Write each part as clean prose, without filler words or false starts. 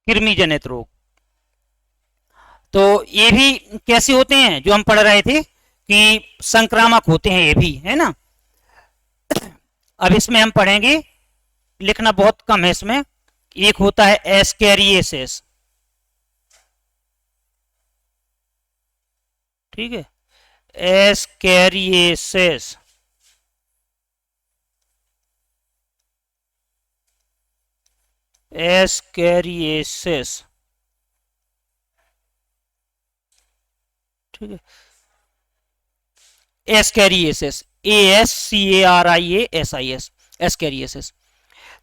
कृमि जनित रोग। तो ये भी कैसे होते हैं, जो हम पढ़ रहे थे कि संक्रामक होते हैं ये भी, है ना। अब इसमें हम पढ़ेंगे, लिखना बहुत कम है इसमें। एक होता है एस्कैरियोसिस, ठीक है, एस्कैरियोसिस। एस्कैरियोसिस, ठीक है, एस्कैरियोसिस, ASCARIASIS, एस्कैरियोसिस।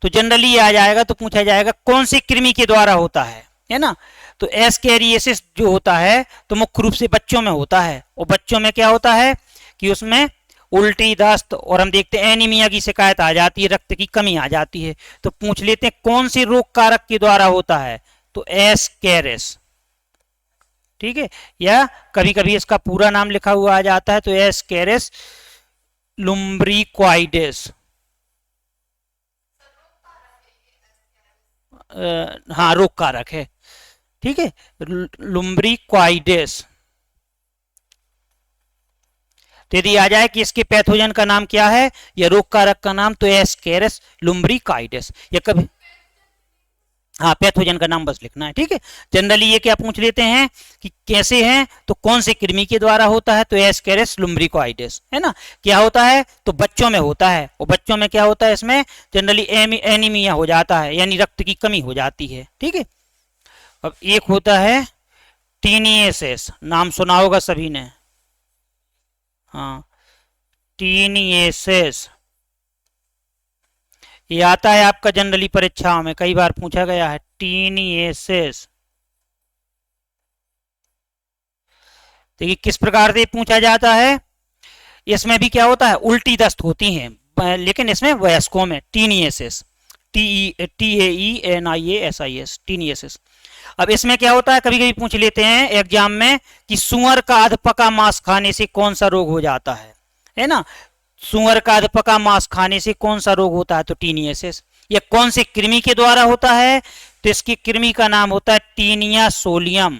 तो जनरली ये आ जाएगा तो पूछा जाएगा कौन सी कृमि के द्वारा होता है ना। तो एस्कैरियोसिस जो होता है तो मुख्य रूप से बच्चों में होता है, और बच्चों में क्या होता है कि उसमें उल्टी, दस्त और हम देखते हैं एनीमिया की शिकायत आ जाती है, रक्त की कमी आ जाती है। तो पूछ लेते हैं कौन से रोग कारक के द्वारा होता है, तो एस्कैरिस, ठीक है। या कभी कभी इसका पूरा नाम लिखा हुआ आ जाता है, तो एस्कैरिस लुम्ब्रिक्वाइडिस। हाँ, रोग कारक है, ठीक है, लुम्ब्रिक्वाइडिस। तो यदि आ जाए कि इसके पैथोजन का नाम क्या है या रोग कारक का नाम, तो एस्कैरिस लुम्ब्रिक्वाइडिस। या कभी, हाँ, पैथोजन का नाम बस लिखना है, ठीक है। जनरली ये क्या पूछ लेते हैं कि कैसे हैं, तो कौन से कृमि के द्वारा होता है, तो एस्कैरिस लुम्ब्रिक्वाइडिस, है ना। क्या होता है, तो बच्चों में होता है, और बच्चों में क्या होता है, इसमें जनरली एनीमिया हो जाता है, यानी रक्त की कमी हो जाती है, ठीक है। अब एक होता है टीनिएसिस, नाम सुना होगा सभी ने, हाँ, टीनिएसिस। ये आता है आपका जनरली परीक्षाओं में, कई बार पूछा गया है, टीनिएसिस। देखिए किस प्रकार से पूछा जाता है। इसमें भी क्या होता है, उल्टी दस्त होती हैं, लेकिन इसमें वयस्कों में टीनिएसिस, TAENIASIS, टीनिएसिस। अब इसमें क्या होता है, कभी कभी पूछ लेते हैं एग्जाम में कि सुअर का अधपका मांस खाने से कौन सा रोग हो जाता है ना। सुअर का अधपका मांस खाने से कौन सा रोग होता है, तो टीनिएसिस। यह कौन से कृमि के द्वारा होता है, तो इसकी कृमि का नाम होता है टीनिया सोलियम,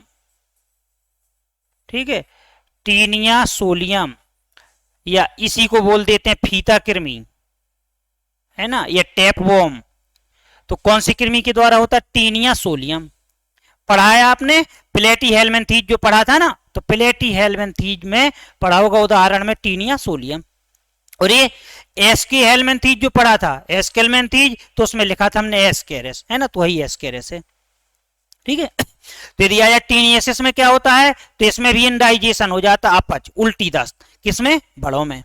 ठीक है, टीनिया सोलियम। या इसी को बोल देते हैं फीता कृमि, है ना, या टैपवॉर्म। तो कौन सी कृमि के द्वारा होता है, टीनिया सोलियम। पढ़ा है आपने प्लेटी हेलमेंथीज जो पढ़ा था ना, तो प्लेटी हेलमेंथीज में पढ़ा होगा उदाहरण में टीनिया सोलियम। और ये एसके हेलमेंथीज जो पढ़ा था, एसके हेलमेंथीज, तो उसमें लिखा था हमने एस्कैरिस, है ना, तो वही एस्कैरिस है, ठीक है। तो यदि आ जाए टीनिएसिस में क्या होता है, तो इसमें भी इंडाइजेशन हो जाता, अपच, उल्टी दस्त, किसमें, बड़ों में,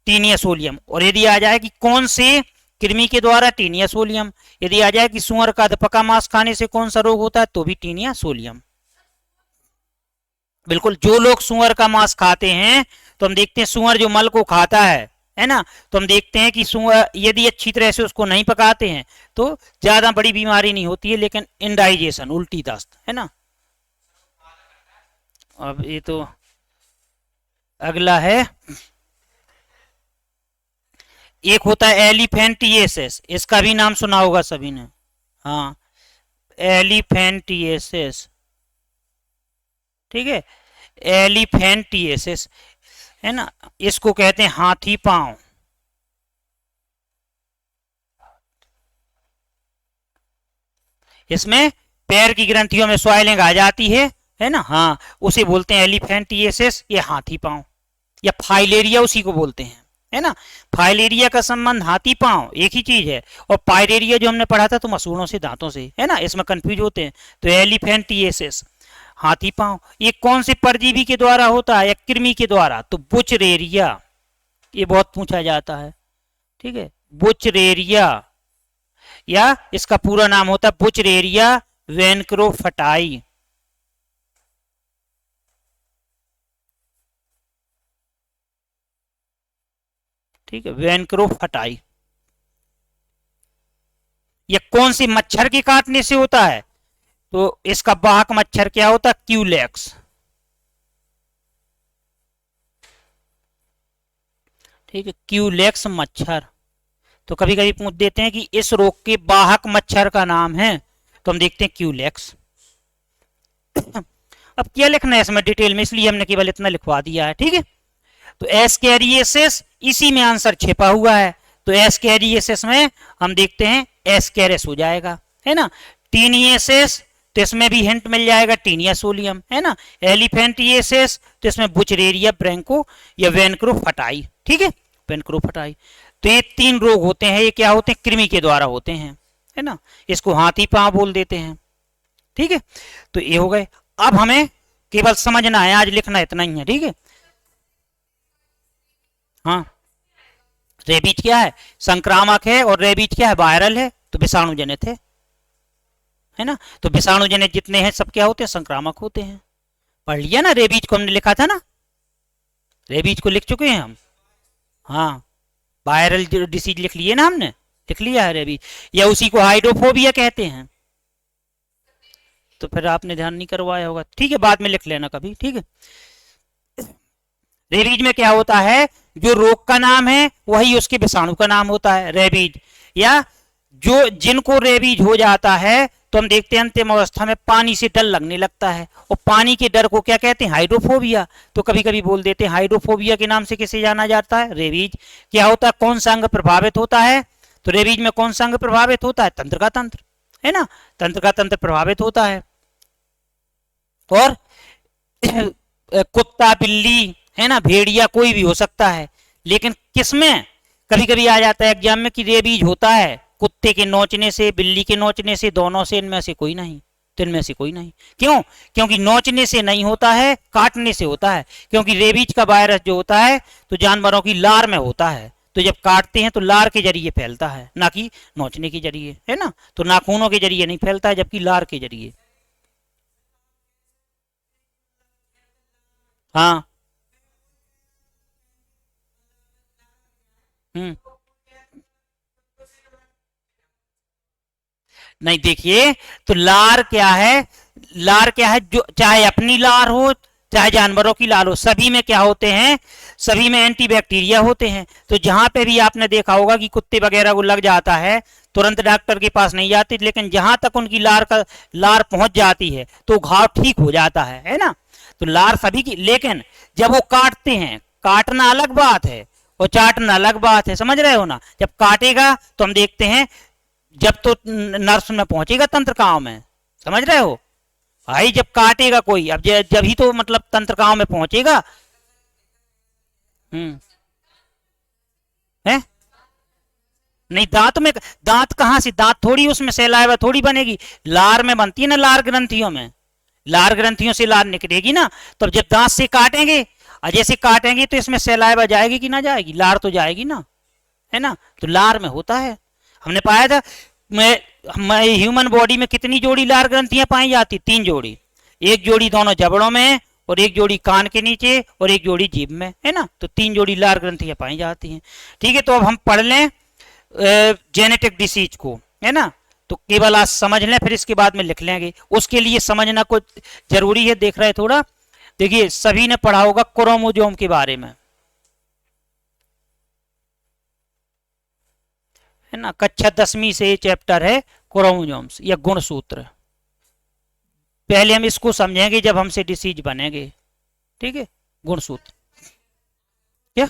टीनिया सोलियम। और यदि आ जाए कि कौन से कृमि के द्वारा, टीनिया सोलियम। यदि आ जाए कि सुअर का अधपका मांस खाने से कौन सा रोग होता है, तो भी टीनिया सोलियम। बिल्कुल, जो लोग सुअर का मांस खाते हैं, तो हम देखते हैं सुअर जो मल को खाता है ना, तो हम देखते हैं कि सुअर यदि अच्छी तरह से उसको नहीं पकाते हैं तो ज्यादा बड़ी बीमारी नहीं होती है, लेकिन इंडाइजेशन, उल्टी दस्त, है ना। अब ये तो अगला है, एक होता है एलिफेंटिएसिस, इसका भी नाम सुना होगा सभी ने, हाँ, एलिफेंटिएसिस, ठीक है, एलिफेंटिएसिस, है ना। इसको कहते हैं हाथी पांव। इसमें पैर की ग्रंथियों में स्वाइलिंग आ जाती है ना, हाँ, उसे बोलते हैं एलिफेंटिएसिस, ये हाथी पांव, या फाइलेरिया उसी को बोलते हैं, है ना। फाइलेरिया का संबंध हाथी पांव, एक ही चीज है, और पायरेरिया जो हमने पढ़ा था तो मसूड़ों से, दांतों से, है ना, इसमें कंफ्यूज होते हैं। तो एलिफेंटिएसिस, हाथी पांव, ये कौन से परजीवी के द्वारा होता है या कृमि के द्वारा, तो बुचरेरिया, ये बहुत पूछा जाता है, ठीक है, बुचरेरिया। या इसका पूरा नाम होता है बुचरेरिया वेनक्रोफटाई, ठीक है, वेनक्रोफटाई। ये कौन सी मच्छर के काटने से होता है, तो इसका वाहक मच्छर क्या होता है, क्यूलेक्स, ठीक है, क्यूलेक्स मच्छर। तो कभी कभी पूछ देते हैं कि इस रोग के वाहक मच्छर का नाम है, तो हम देखते हैं क्यूलेक्स। अब क्या लिखना है इसमें डिटेल में, इसलिए हमने केवल इतना लिखवा दिया है, ठीक है। तो एस्कैरियोसिस इसी में आंसर छिपा हुआ है, तो एस्कैरियोसिस में हम देखते हैं एस्कैरिस हो जाएगा, है ना। टीनियसिस तो इसमें भी हिंट मिल जाएगा, टीनिया सोलियम, है ना। एलिफेंटियसिस तो इसमें बुचरेरिया ब्रैंको या वेनक्रोफटाई, ठीक है, वेनक्रोफटाई। तो ये 3 रोग होते हैं, ये क्या होते हैं, कृमि के द्वारा होते हैं, है ना। इसको हाथी पांव बोल देते हैं, ठीक है। तो ये हो गए। अब हमें केवल समझना है, आज लिखना इतना ही है, ठीक है। हाँ, रेबीज क्या है, संक्रामक है, और रेबीज क्या है, वायरल है, तो विषाणु जनित है ना। तो विषाणु जनित जितने हैं सब क्या होते हैं, संक्रामक होते हैं। पढ़ लिया ना, रेबीज को हमने लिखा था ना, रेबीज को लिख चुके हैं हम। हाँ, वायरल डिसीज लिख लिए ना हमने, लिख लिया है रेबीज, या उसी को हाइड्रोफोबिया कहते हैं। तो फिर आपने ध्यान नहीं करवाया होगा, ठीक है, बाद में लिख लेना कभी, ठीक है। रेबीज में क्या होता है, जो रोग का नाम है वही उसके विषाणु का नाम होता है, रेबीज। या जो जिनको रेबीज हो जाता है तो हम देखते हैं अंतिम अवस्था में पानी से डर लगने लगता है, और पानी के डर को क्या कहते हैं, हाइड्रोफोबिया। तो कभी कभी बोल देते हैं हाइड्रोफोबिया के नाम से किसे जाना जाता है, रेबीज। क्या होता है, कौन सा अंग प्रभावित होता है, तो रेबीज में कौन सा अंग प्रभावित होता है, तंत्र का तंत्र, है ना, तंत्र का तंत्र प्रभावित होता है। और कुत्ता, बिल्ली, है ना, भेड़िया, कोई भी हो सकता है। लेकिन किसमें कभी कभी आ जाता है एग्जाम में कि रेबीज होता है कुत्ते के नोचने से, बिल्ली के नोचने से, दोनों से, इनमें से कोई नहीं, तो इनमें से कोई नहीं। क्यों, क्योंकि नोचने से नहीं होता है, काटने से होता है। क्योंकि रेबीज का वायरस जो होता है तो जानवरों की लार में होता है, तो जब काटते हैं तो लार के जरिए फैलता है, ना कि नोचने के जरिए, है ना। तो नाखूनों के जरिए नहीं फैलता है, जबकि लार के जरिए। हाँ। हम्म। नहीं, देखिए, तो लार क्या है, लार क्या है, जो चाहे अपनी लार हो चाहे जानवरों की लार हो, सभी में क्या होते हैं, सभी में एंटीबैक्टीरिया होते हैं। तो जहां पे भी आपने देखा होगा कि कुत्ते वगैरह को लग जाता है, तुरंत डॉक्टर के पास नहीं जाती, लेकिन जहां तक उनकी लार पहुंच जाती है तो घाव ठीक हो जाता है ना। तो लार सभी की, लेकिन जब वो काटते हैं, काटना अलग बात है और चाटना अलग बात है, समझ रहे हो ना। जब काटेगा तो हम देखते हैं, जब तो नर्स में पहुंचेगा तंत्रिकाओं में, समझ रहे हो भाई, जब काटेगा कोई, अब जब ही तो मतलब तंत्रिकाओं में पहुंचेगा। हम्म। है, नहीं, दांत में, दांत कहां से, दांत थोड़ी उसमें सैलाइवा थोड़ी बनेगी, लार में बनती है ना, लार ग्रंथियों में, लार ग्रंथियों से लार निकलेगी ना। तो जब दांत से काटेंगे, और जैसे काटेंगे तो इसमें सैलाइवा जाएगी कि ना जाएगी, लार तो जाएगी ना, है ना। तो लार में होता है, हमने पाया था ह्यूमन बॉडी में कितनी जोड़ी लार ग्रंथियां पाई जाती, 3 जोड़ी। एक जोड़ी दोनों जबड़ों में, और एक जोड़ी कान के नीचे, और एक जोड़ी जीभ में, है ना। तो 3 जोड़ी लार ग्रंथियां पाई जाती हैं, ठीक है। तो अब हम पढ़ लें जेनेटिक डिसीज को, है ना। तो केवल आज समझ लें, फिर इसके बाद में लिख लेंगे, उसके लिए समझना कुछ जरूरी है, देख रहे थोड़ा। देखिए, सभी ने पढ़ा होगा क्रोमोजोम के बारे में, है ना। कक्षा 10वीं से चैप्टर है क्रोमोजोम्स या गुणसूत्र। पहले हम इसको समझेंगे जब हमसे डिसीज बनेंगे, ठीक है। गुणसूत्र क्या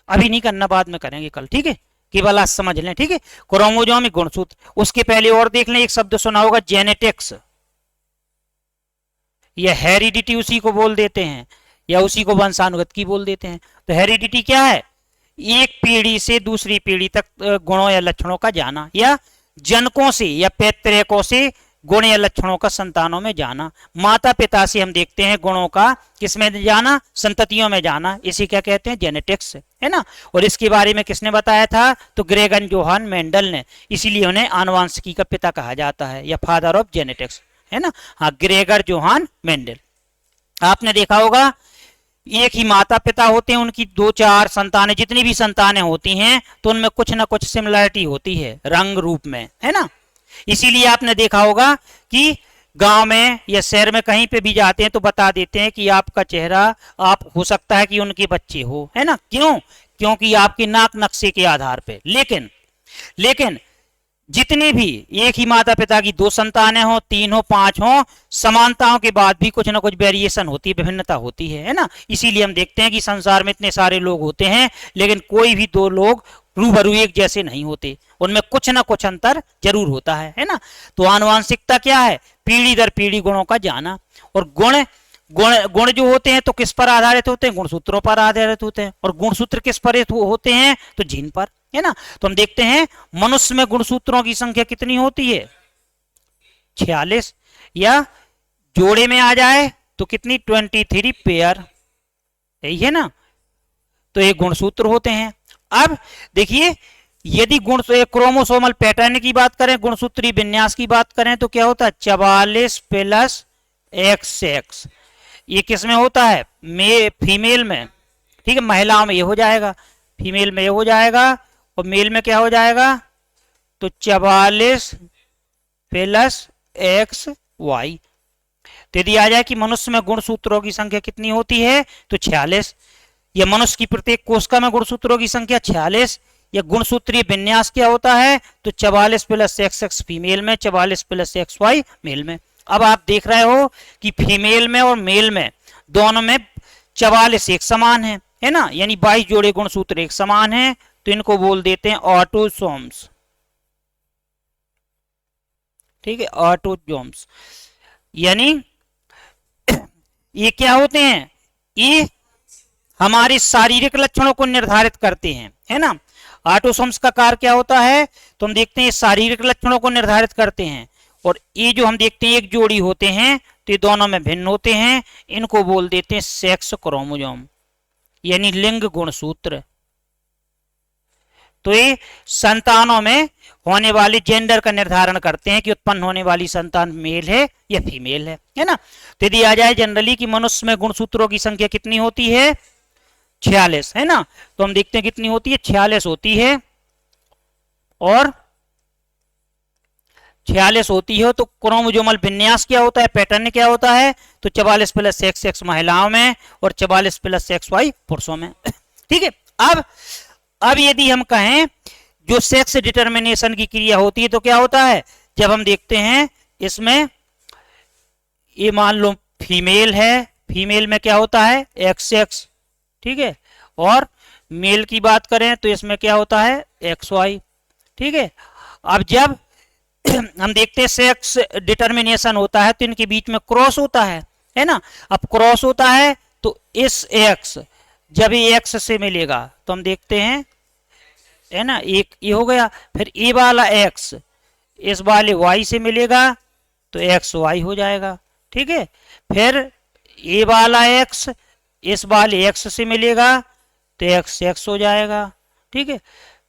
अभी नहीं करना, बाद में करेंगे कल, ठीक है। केवल आज समझ लें, ठीक है। क्रोमोजोम गुणसूत्र, उसके पहले और देख लें, एक शब्द सुना होगा जेनेटिक्स, या हेरिडिटी उसी को बोल देते हैं, या उसी को वंशानुगत की बोल देते हैं। तो हेरिडिटी क्या है, एक पीढ़ी से दूसरी पीढ़ी तक गुणों या लक्षणों का जाना, या जनकों से या पैतृकों से गुण या लक्षणों का संतानों में जाना। माता पिता से हम देखते हैं गुणों का किसमें जाना, संततियों में जाना, इसे क्या कहते हैं, जेनेटिक्स, है ना। और इसके बारे में किसने बताया था, तो ग्रेगन जोहान मेंडल ने, इसीलिए उन्हें आनुवांशिकी का पिता कहा जाता है, या फादर ऑफ जेनेटिक्स, है ना। हाँ, ग्रेगर जोहान मेंडल। आपने देखा होगा एक ही माता पिता होते हैं, उनकी 2-4 संतानें, जितनी भी संतानें होती हैं तो उनमें कुछ ना कुछ सिमिलरिटी होती है रंग रूप में, है ना। इसीलिए आपने देखा होगा कि गांव में या शहर में कहीं पे भी जाते हैं तो बता देते हैं कि आपका चेहरा, आप हो सकता है कि उनके बच्चे हो, है ना। क्यों, क्योंकि आपके नाक नक्शे के आधार पे। लेकिन जितने भी एक ही माता पिता की दो संतानें हो, तीन हो, पांच हो, समानताओं के बाद भी कुछ ना कुछ वेरिएशन होती है, विभिन्नता होती है ना। इसीलिए हम देखते हैं कि संसार में इतने सारे लोग होते हैं लेकिन कोई भी दो लोग रूबरू एक जैसे नहीं होते, उनमें कुछ ना कुछ अंतर जरूर होता है ना। तो आनुवांशिकता क्या है? पीढ़ी दर पीढ़ी गुणों का जाना। और गुण गुण गुण जो होते हैं तो किस पर आधारित होते हैं? गुणसूत्रों पर आधारित होते हैं। और गुणसूत्र किस पर होते हैं? तो जीन पर, है ना। तो हम देखते हैं मनुष्य में गुणसूत्रों की संख्या कितनी होती है? 46। या जोड़े में आ जाए तो कितनी? 23 पेयर, यही है ना। तो ये गुणसूत्र होते हैं। अब देखिए, यदि गुण क्रोमोसोमल पैटर्न की बात करें, गुणसूत्री विन्यास की बात करें तो क्या होता है? 44 प्लस XX। ये किस में होता है? फीमेल में, ठीक है। महिलाओं में ये हो जाएगा, फीमेल में ये हो जाएगा, और मेल में क्या हो जाएगा? तो 44 प्लस XY। तो यदि आ जाए कि मनुष्य में गुणसूत्रों की संख्या कितनी होती है? तो 46। या मनुष्य की प्रत्येक कोशिका में गुणसूत्रों की संख्या 46। या गुणसूत्रीय विन्यास क्या होता है? तो 44 प्लस XX फीमेल में, 44 प्लस XY मेल में। अब आप देख रहे हो कि फीमेल में और मेल में दोनों में 44 एक समान है ना, यानी 22 जोड़े गुणसूत्र एक समान है। तो इनको बोल देते हैं ऑटोसोम्स, ठीक है, ऑटोसोम्स। यानी ये क्या होते हैं? ये हमारे शारीरिक लक्षणों को निर्धारित करते हैं, है ना। ऑटोसोम्स का कार्य क्या होता है? तो हम देखते हैं शारीरिक लक्षणों को निर्धारित करते हैं। और ये जो हम देखते हैं एक जोड़ी होते हैं तो ये दोनों में भिन्न होते हैं, इनको बोल देते हैं सेक्स क्रोमोसोम, यानी लिंग गुणसूत्र। तो ये संतानों में होने वाले जेंडर का निर्धारण करते हैं कि उत्पन्न होने वाली संतान मेल है या फीमेल है ना। तो यदि आ जाए जनरली कि मनुष्य में गुणसूत्रों की संख्या कितनी होती है? 46, है ना। तो हम देखते हैं कितनी होती है? 46 होती है। और 46 होती है तो क्रोमोसोमल विन्यास क्या होता है? पैटर्न क्या होता है? तो 44 प्लस XX महिलाओं में और 44 प्लस XY पुरुषों में, ठीक है। अब यदि हम कहें जो सेक्स डिटर्मिनेशन की क्रिया होती है तो क्या होता है? जब हम देखते हैं इसमें, ये मान लो फीमेल है, फीमेल में क्या होता है? XX, ठीक है। और मेल की बात करें तो इसमें क्या होता है? XY, ठीक है। अब जब हम देखते हैं सेक्स डिटर्मिनेशन होता है तो इनके बीच में क्रॉस होता है ना। अब क्रॉस होता है तो इस X जब ये X से मिलेगा तो हम देखते हैं, है ना, एक ये हो गया। फिर ये वाला X इस वाले Y से मिलेगा तो XY हो जाएगा, ठीक है। फिर ये वाला X इस वाले X से मिलेगा तो XX हो जाएगा, ठीक है।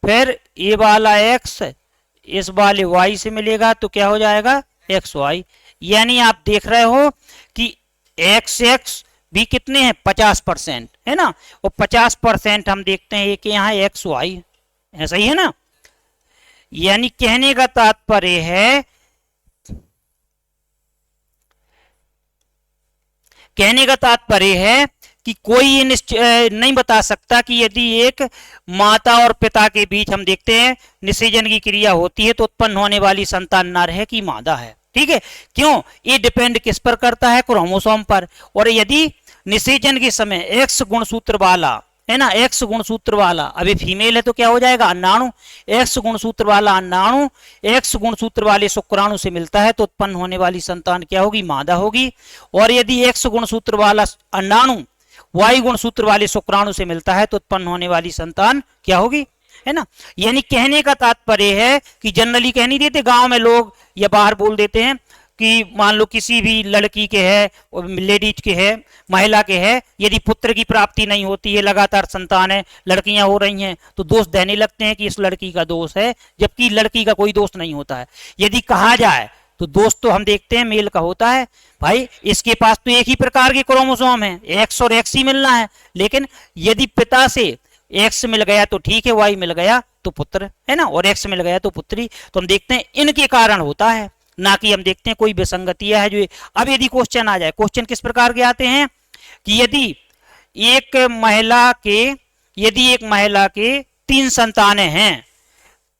फिर ये वाला X इस वाले Y से मिलेगा तो क्या हो जाएगा? XY। यानी आप देख रहे हो कि XX भी कितने हैं? 50%, है ना। और 50% हम देखते हैं कि यहाँ XY, ऐसा ही है ना। यानी कहने का तात्पर्य है, कहने का तात्पर्य है कि कोई ये नहीं बता सकता कि यदि एक माता और पिता के बीच हम देखते हैं निषेचन की क्रिया होती है तो उत्पन्न होने वाली संतान नर है कि मादा है, ठीक है। क्यों? ये डिपेंड किस पर करता है? क्रोमोसोम पर। और यदि निषेचन के समय एक्स गुणसूत्र वाला, है ना, एक्स गुणसूत्र वाला अभी फीमेल है तो क्या हो जाएगा? अंडाणु। एक्स गुणसूत्र वाला अंडाणु एक्स गुणसूत्र वाले शुक्राणु से मिलता है तो उत्पन्न होने वाली संतान क्या होगी? मादा होगी। और यदि एक्स गुणसूत्र वाला अंडाणु वाई गुणसूत्र वाले शुक्राणु से मिलता है तो उत्पन्न होने वाली संतान क्या होगी? है ना। यानी कहने का तात्पर्य है कि जनरली कह नहीं देते गांव में लोग या बाहर बोल देते हैं कि मान लो किसी भी लड़की के है, लेडीज के है, महिला के है, यदि पुत्र की प्राप्ति नहीं होती है, लगातार संतान है, लड़कियां हो रही हैं तो दोष देने लगते हैं कि इस लड़की का दोष है, जबकि लड़की का कोई दोष नहीं होता है। यदि कहा जाए तो दोष तो हम देखते हैं मेल का होता है। भाई इसके पास तो एक ही प्रकार के क्रोमोसोम है, एक्स और एक्स ही मिलना है, लेकिन यदि पिता से एक्स मिल गया तो ठीक है, वाई मिल गया तो पुत्र, है ना, और एक्स मिल गया तो पुत्री। तो हम देखते हैं इनके कारण होता है, ना कि हम देखते हैं कोई विसंगतियां है जो। अब यदि क्वेश्चन आ जाए, क्वेश्चन किस प्रकार के आते हैं कि यदि एक महिला के 3 संतानें हैं,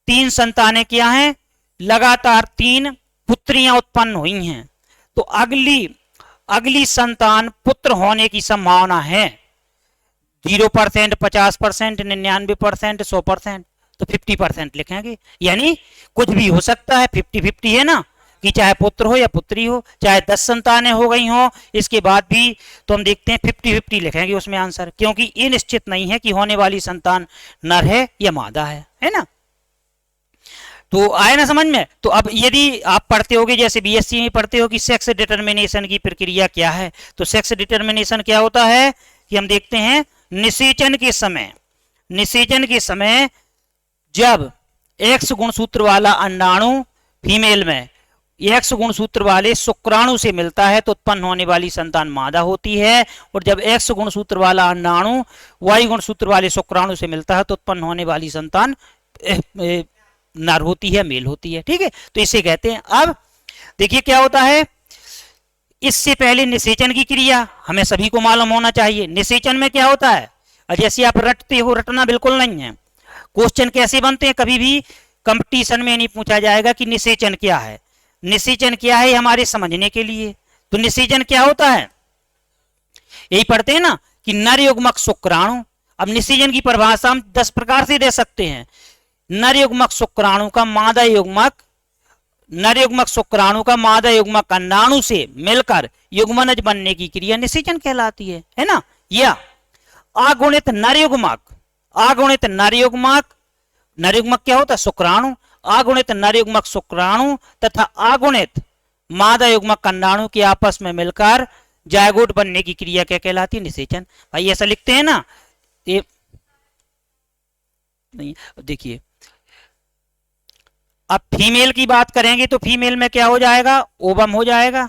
3 संतानें क्या हैं? लगातार 3 पुत्रियां उत्पन्न हुई हैं, तो अगली संतान पुत्र होने की संभावना है 0%, 50%, 99%, 100%, तो 50% लिखेंगे। यानी कुछ भी हो सकता है, 50-50 है ना, कि चाहे पुत्र हो या पुत्री हो, चाहे 10 संतानें हो गई हो इसके बाद भी, तो हम देखते हैं 50-50 लिखेंगे उसमें आंसर, क्योंकि ये निश्चित नहीं है कि होने वाली संतान नर है या मादा है ना। तो आए ना समझ में। तो अब यदि आप पढ़ते होगे, जैसे बीएससी में पढ़ते हो कि सेक्स डिटर्मिनेशन की प्रक्रिया क्या है, तो सेक्स डिटर्मिनेशन क्या होता है कि हम देखते हैं निषेचन के समय जब एक्स गुणसूत्र वाला अंडाणु फीमेल में एक्स गुणसूत्र वाले शुक्राणु से मिलता है तो उत्पन्न होने वाली संतान मादा होती है, और जब एक्स गुणसूत्र वाला अंडाणु वाई गुणसूत्र वाले शुक्राणु से मिलता है तो उत्पन्न होने वाली संतान नर होती है, मेल होती है। ठीक है, तो इसे कहते हैं। अब देखिए क्या होता है, इससे पहले निषेचन की क्रिया हमें सभी को मालूम होना चाहिए। निषेचन में क्या होता है, जैसे आप रटते हो, रटना बिल्कुल नहीं है। क्वेश्चन कैसे बनते हैं, कभी भी कंपटीशन में नहीं पूछा जाएगा कि निषेचन क्या है। निषेचन क्या है हमारे समझने के लिए। तो निषेचन क्या होता है, यही पढ़ते हैं ना कि नर युग्मक शुक्राणु। अब निषेचन की परिभाषा हम 10 प्रकार से दे सकते हैं। नर युग्मक शुक्राणु का मादा युग्मक अंडाणु से मिलकर युग्मनज बनने की क्रिया निषेचन कहलाती है ना। या अगुणित नर युग्मक क्या होता है, शुक्राणु। अगुणित नर युग्मक शुक्राणु तथा अगुणित मादा युग्मक अंडाणु के आपस में मिलकर जायगोट बनने की क्रिया क्या कहलाती है, निषेचन। भाई ऐसा लिखते हैं ना, ये नहीं, देखिए अब फीमेल की बात करेंगे तो फीमेल में क्या हो जाएगा, ओवम हो जाएगा।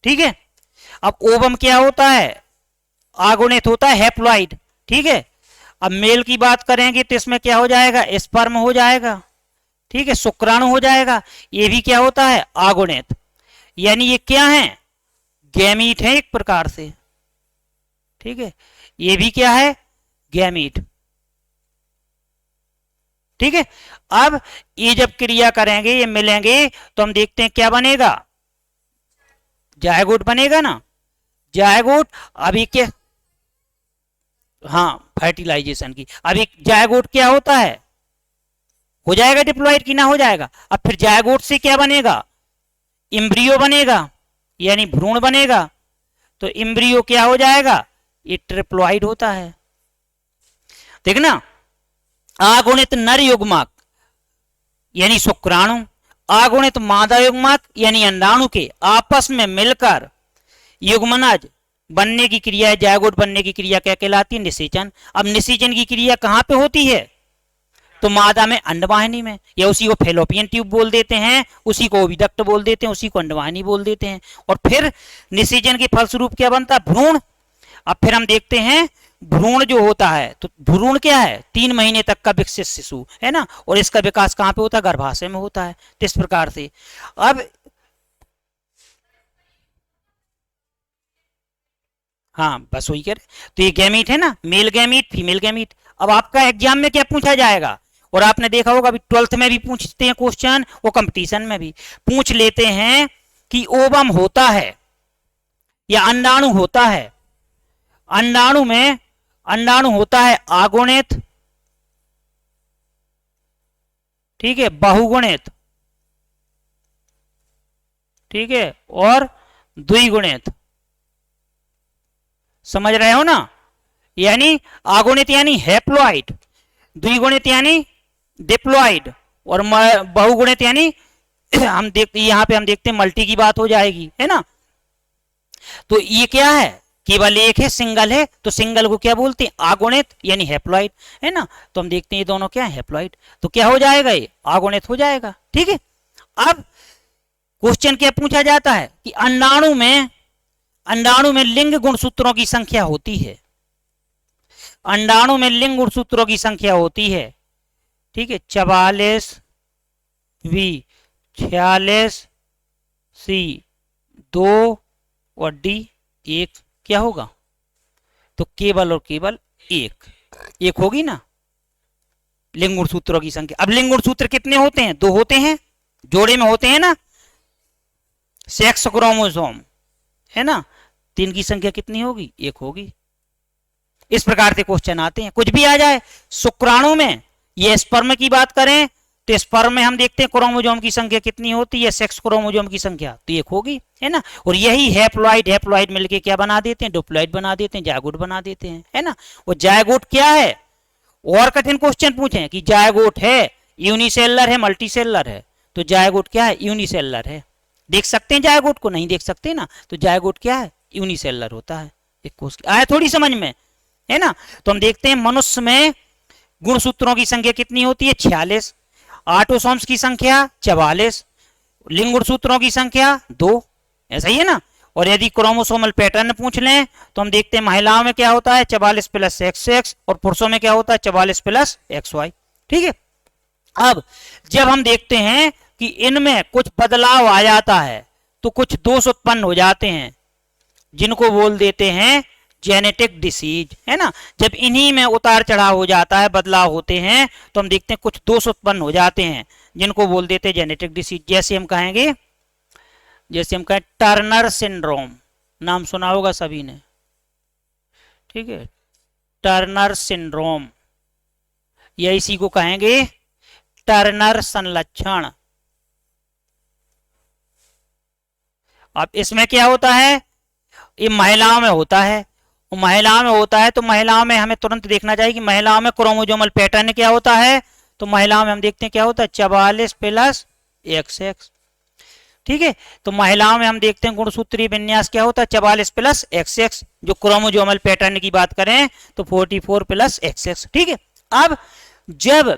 ठीक है, अब ओवम क्या होता है, अगुणित होता है, हैप्लॉइड। ठीक है, अब मेल की बात करेंगे तो इसमें क्या हो जाएगा, स्पर्म हो जाएगा। ठीक है, शुक्राणु हो जाएगा। ये भी क्या होता है, अगुणित। यानी ये क्या है, गैमीट है एक प्रकार से। ठीक है, ये भी क्या है, गैमीट। ठीक है, अब ये जब क्रिया करेंगे, ये मिलेंगे तो हम देखते हैं क्या बनेगा, जायगोट बनेगा ना। जायगोट अभी के, हाँ, फर्टिलाइजेशन की। अभी जायगोट क्या होता है, हो जाएगा डिप्लॉइड की ना हो जाएगा। अब फिर जायगोट से क्या बनेगा, इम्ब्रियो बनेगा, यानी भ्रूण बनेगा। तो इम्ब्रियो क्या हो जाएगा, ये ट्रिप्लॉइड होता है। देखना, अगुणित नर युग्मक यानी शुक्राणु, अगुणित मादा युग्मक यानी अंडाणु के आपस में मिलकर युग्मनज बनने की क्रिया, जायगोट बनने की क्रिया क्या कहलाती है, निषेचन। अब निषेचन की क्रिया कहां पे होती है, तो मादा में अंडवाहिनी में, या उसी को फेलोपियन ट्यूब बोल देते हैं, उसी को ओविडक्ट बोल देते हैं, उसी को अंडवाहिनी बोल देते हैं। और फिर निषेचन के फलस्वरूप क्या बनता है, भ्रूण। अब फिर हम देखते हैं भ्रूण जो होता है, तो भ्रूण क्या है, 3 महीने तक का विकसित शिशु है ना, और इसका विकास कहां पे होता है, गर्भाशय में होता है। तो इस प्रकार से अब हाँ बस वही कर, तो ये गैमीट है ना, मेल गैमीट, फीमेल गैमीट। अब आपका एग्जाम में क्या पूछा जाएगा, और आपने देखा होगा अभी 12th में भी पूछते हैं क्वेश्चन, वो कंपटीशन में भी पूछ लेते हैं कि ओवम होता है या अंडाणु होता है। अंडाणु होता है अगुणित, ठीक है, बहुगुणित, ठीक है, और द्विगुणित। समझ रहे हो ना, यानी अगुणित यानी हैप्लॉइड, द्विगुणित यानी डिप्लॉइड, और बहुगुणित यानी हम देखते, यहां पे हम देखते हैं मल्टी की बात हो जाएगी, है ना। तो ये क्या है, केवल एक है, सिंगल है, तो सिंगल को क्या बोलते हैं, अगुणित यानी हैप्लॉइड, है ना। तो हम देखते हैं ये दोनों क्या है, हैप्लॉइड, तो क्या हो जाएगा, ये अगुणित हो जाएगा। ठीक है, अब क्वेश्चन क्या पूछा जाता है कि अंडाणु में लिंग गुणसूत्रों की संख्या होती है, अंडाणु में लिंग गुणसूत्रों की संख्या होती है। ठीक है, 44 V 46 C 2 और D 1 क्या होगा, तो केवल और केवल एक होगी ना लिंग गुणसूत्रों की संख्या। अब लिंग गुणसूत्र कितने होते हैं, 2 होते हैं, जोड़े में होते हैं ना सेक्स क्रोमोसोम, है ना, तो इनकी संख्या कितनी होगी? एक होगी। इस प्रकार के क्वेश्चन आते हैं, कुछ भी आ जाए। शुक्राणु में ये स्पर्म की बात करें तो स्पर्म में हम देखते हैं क्रोमोसोम की संख्या कितनी होती है, सेक्स क्रोमोसोम की संख्या तो एक होगी, है ना। और यही हैप्लॉइड मिलके क्या बना देते हैं? डिप्लॉइड बना देते हैं, जायगोट बना देते हैं, है ना। और जायगोट क्या है? और कठिन क्वेश्चन पूछे कि जायगोट है यूनिसेलर है मल्टीसेलर है, तो जायगोट क्या है? यूनिसेलर है। देख सकते हैं जायगोट को? नहीं देख सकते ना, तो जायगोट क्या है? यूनिसेलर होता है। एक क्वेश्चन आया थोड़ी समझ में, है ना। तो हम देखते हैं मनुष्य में गुणसूत्रों की संख्या कितनी होती है? 46। ऑटोसोम्स की संख्या 44। लिंग गुणसूत्रों की संख्या 2। ऐसा ही है ना। और यदि क्रोमोसोमल पैटर्न पूछ लें तो हम देखते हैं महिलाओं में क्या होता है? 44 प्लस XX, और पुरुषों में क्या होता है? 44 प्लस XY। ठीक है। अब जब हम देखते हैं कि इनमें कुछ बदलाव आ जाता है तो कुछ दोष उत्पन्न हो जाते हैं, जिनको बोल देते हैं जेनेटिक डिसीज, है ना। जब इन्हीं में उतार चढ़ाव हो जाता है, बदलाव होते हैं, तो हम देखते हैं कुछ दोष उत्पन्न हो जाते हैं, जिनको बोल देते हैं जेनेटिक डिसीज। जैसे हम कहेंगे, जैसे हम कहें टर्नर सिंड्रोम, नाम सुना होगा सभी ने, ठीक है, टर्नर सिंड्रोम, या इसी को कहेंगे टर्नर संलक्षण। अब इसमें क्या होता है? ये महिलाओं में होता है, महिलाओं में होता है, तो महिलाओं में हमें तुरंत देखना चाहिए कि महिलाओं में क्रोमोसोमल पैटर्न क्या होता है। तो महिलाओं में हम देखते हैं क्या होता है? 44 प्लस XX। ठीक है। तो महिलाओं में हम देखते हैं गुणसूत्रीय विन्यास क्या होता है? 44 प्लस XX। जो क्रोमोसोमल पैटर्न की बात करें तो 44 प्लस XX। ठीक है। अब जब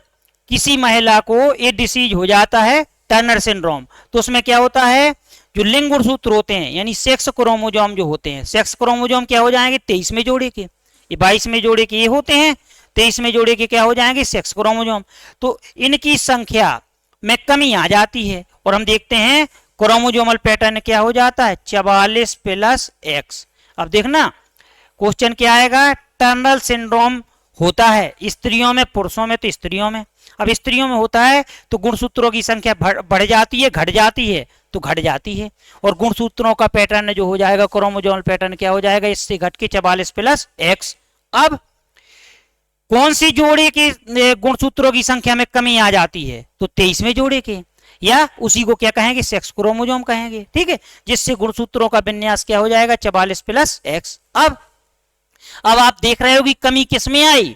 किसी महिला को ये डिसीज हो जाता है टर्नर सिंड्रोम, तो उसमें क्या होता है? जो लिंग गुणसूत्र होते हैं यानी सेक्स क्रोमोसोम जो होते हैं, सेक्स क्रोमोसोम क्या हो जाएंगे? 23वें जोड़े के। ये 22वें जोड़े के ये होते हैं, 23वें जोड़े के क्या हो जाएंगे? Sex chromosome. तो इनकी संख्या में कमी आ जाती है और हम देखते हैं क्रोमोसोमल पैटर्न क्या हो जाता है? 44 प्लस X। अब देखना क्वेश्चन क्या आएगा? टर्नर सिंड्रोम होता है स्त्रियों में, पुरुषों में तो स्त्रियों में। अब स्त्रियों में होता है तो गुणसूत्रों की संख्या बढ़ जाती है, घट जाती है, तो घट जाती है, और गुणसूत्रों का पैटर्न जो हो जाएगा, क्रोमोसोमल पैटर्न क्या हो जाएगा? इससे घट के 44 प्लस X। अब कौन सी जोड़े के गुणसूत्रों की संख्या में कमी आ जाती है? तो 23वें जोड़े के, या उसी को क्या कहेंगे? सेक्स क्रोमोसोम कहेंगे। ठीक है। जिससे गुणसूत्रों का विन्यास क्या हो जाएगा? 44 प्लस X। अब आप देख रहे हो कि कमी किसमें आई?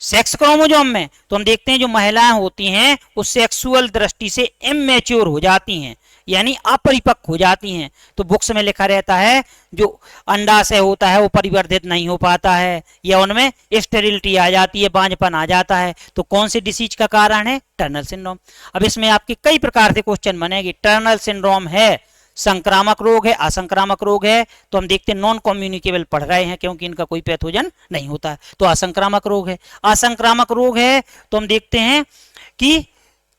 सेक्स क्रोमोसोम में। तो हम देखते हैं जो महिलाएं होती हैं वो सेक्सुअल दृष्टि से इमेच्योर हो जाती हैं, यानी अपरिपक्व हो जाती हैं। तो बुक्स में लिखा रहता है जो अंडाशय होता है वो परिवर्धित नहीं हो पाता है, या उनमें स्टेरिलिटी आ जाती है, बांझपन आ जाता है। तो कौन से डिसीज का कारण है? Turner syndrome. अब इसमें आपके कई प्रकार के क्वेश्चन बनेंगे। टर्नर सिंड्रोम है संक्रामक रोग है, असंक्रामक रोग है? तो हम देखते हैं नॉन कम्युनिकेबल पढ़ रहे हैं क्योंकि इनका कोई पैथोजन नहीं होता है, तो असंक्रामक रोग है। असंक्रामक रोग है तो हम देखते हैं कि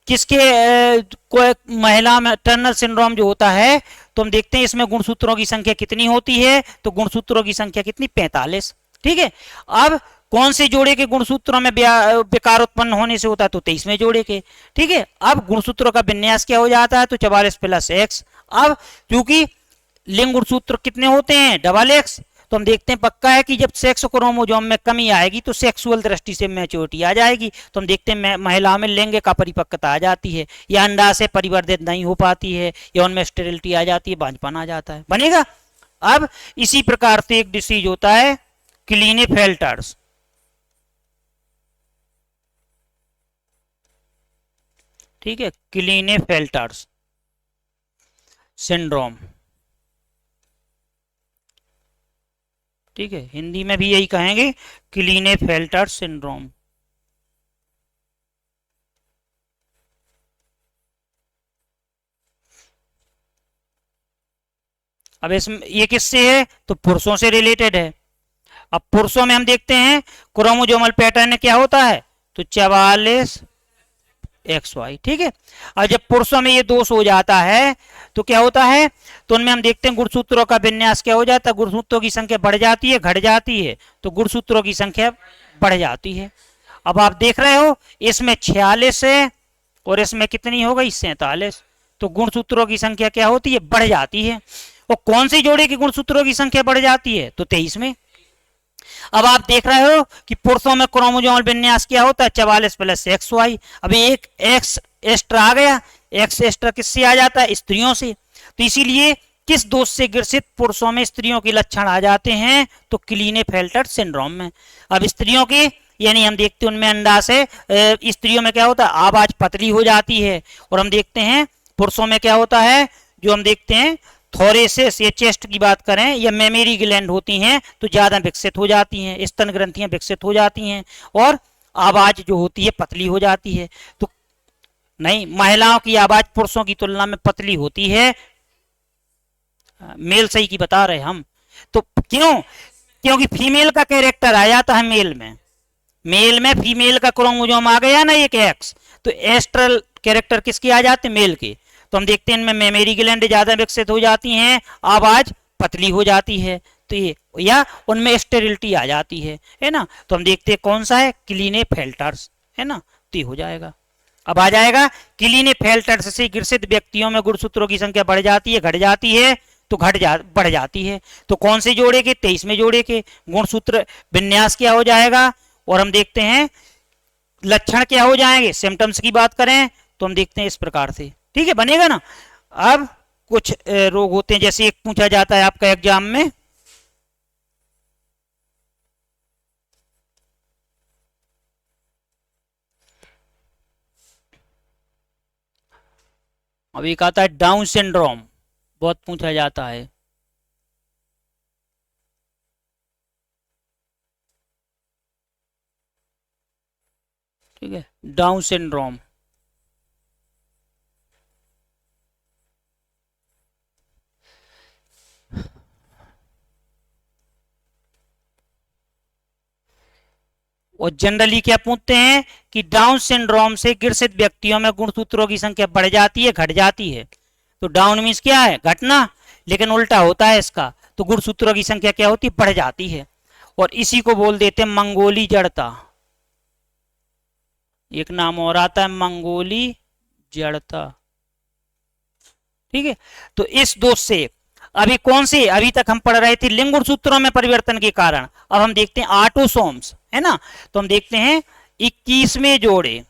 किसके कोई महिला में टर्नर सिंड्रोम जो होता है, तो हम देखते हैं इसमें गुणसूत्रों की संख्या कितनी होती है? तो गुणसूत्रों की संख्या कितनी? 45। ठीक है। अब कौन से जोड़े के गुणसूत्रों में विकार उत्पन्न होने से होता है? तो 23वें जोड़े के। ठीक है। अब गुणसूत्रों का विन्यास क्या हो जाता है? तो 44 प्लस X। अब क्योंकि लिंग गुणसूत्र कितने होते हैं? XX। तो हम देखते हैं पक्का है कि जब सेक्स क्रोमोसोम में कमी आएगी तो सेक्सुअल दृष्टि से मैच्योरिटी आ जाएगी। तो हम देखते हैं महिलाओं में लिंग का परिपक्वता आ जाती है, या अंडाशय परिवर्धित नहीं हो पाती है, या उनमें स्टेरिलिटी आ जाती है, बांझपन आ जाता है। बनेगा। अब इसी प्रकार से एक डिसीज होता है क्लीनेफेल्टर्स। ठीक है। क्लीनेफेल्टर्स सिंड्रोम। ठीक है। हिंदी में भी यही कहेंगे क्लीनेफेल्टर सिंड्रोम। अब इसमें ये किससे है? तो पुरुषों से रिलेटेड है। अब पुरुषों में हम देखते हैं क्रोमोसोमल पैटर्न क्या होता है? तो 44 XY। ठीक है। और जब पुरुषों में ये दोष हो जाता है तो क्या होता है? तो उनमें हम देखते हैं गुणसूत्रों का विन्यास क्या हो जाता है? गुणसूत्रों की संख्या बढ़ जाती है, घट जाती है, तो गुणसूत्रों की संख्या बढ़ जाती है। अब आप देख रहे हो इसमें 46 है और इसमें कितनी हो गई? 47। तो गुणसूत्रों की संख्या क्या होती है, बढ़ जाती है। और कौन से जोड़े के गुणसूत्रों की संख्या बढ़ जाती है, तो 23 में। अब आप देख रहे हो कि पुरुषों में क्रोमोसोमल विन्यास क्या होता है, 44 प्लस एक्स वाई। अभी एक एक्स एक्स्ट्रा आ गया, एक्स एक्स्ट्रा किससे आ जाता है, स्त्रियों से। तो इसीलिए किस दोष से ग्रसित पुरुषों में स्त्रियों के लक्षण आ जाते हैं, तो क्लीनेफेल्टर सिंड्रोम में। अब स्त्रियों के यानी हम देखते हैं उनमें अंडाशय, स्त्रियों में क्या होता है, आवाज पतली हो जाती है। और हम देखते हैं पुरुषों में क्या होता है, जो हम देखते हैं थोरेसिस या चेस्ट की बात करें या मेमोरी ग्लैंड होती हैं तो ज्यादा विकसित हो जाती हैं, स्तन ग्रंथियां विकसित हो जाती हैं और आवाज जो होती है पतली हो जाती है। तो नहीं, महिलाओं की आवाज पुरुषों की तुलना में पतली होती है। मेल सही की बता रहे हम। तो क्यों, क्योंकि फीमेल का कैरेक्टर आ जाता है मेल में। मेल में फीमेल का क्रोमोसोम आ गया ना एक एक्स, तो एस्ट्रल कैरेक्टर किसके आ जाते हैं, मेल के। तो हम देखते हैं इनमें मेमोरी ग्लैंड ज्यादा विकसित हो जाती हैं, आवाज पतली हो जाती है, तो ये या उनमें स्टेरिलिटी आ जाती है ना। तो हम देखते हैं कौन सा है, क्लीनेफेल्टर्स, है ना। तो ये हो जाएगा। अब आ जाएगा क्लीनेफेल्टर्स से ग्रसित व्यक्तियों में गुणसूत्रों की संख्या बढ़ जाती है, घट जाती है, तो बढ़ जाती है। तो कौन से जोड़े के, 23वें जोड़े के गुणसूत्र विन्यास क्या हो जाएगा। और हम देखते हैं लक्षण क्या हो जाएंगे, सिम्टम्स की बात करें तो हम देखते हैं इस प्रकार से, ठीक है, बनेगा ना। अब कुछ रोग होते हैं, जैसे एक पूछा जाता है आपका एग्जाम में, अब एक आता है डाउन सिंड्रोम, बहुत पूछा जाता है। ठीक है, डाउन सिंड्रोम। और जनरली क्या पूछते हैं कि डाउन सिंड्रोम से ग्रसित व्यक्तियों में गुणसूत्रों की संख्या बढ़ जाती है, घट जाती है। तो डाउन मीन्स क्या है, घटना, लेकिन उल्टा होता है इसका। तो गुणसूत्रों की संख्या क्या होती है, बढ़ जाती है। और इसी को बोल देते हैं मंगोली जड़ता। एक नाम और आता है मंगोली जड़ता, ठीक है। तो इस दोष से अभी कौन से, अभी तक हम पढ़ रहे थे लिंग गुणसूत्रों में परिवर्तन के कारण, अब हम देखते हैं ऑटोसोम्स, है ना। तो हम देखते हैं 21वें जोड़े,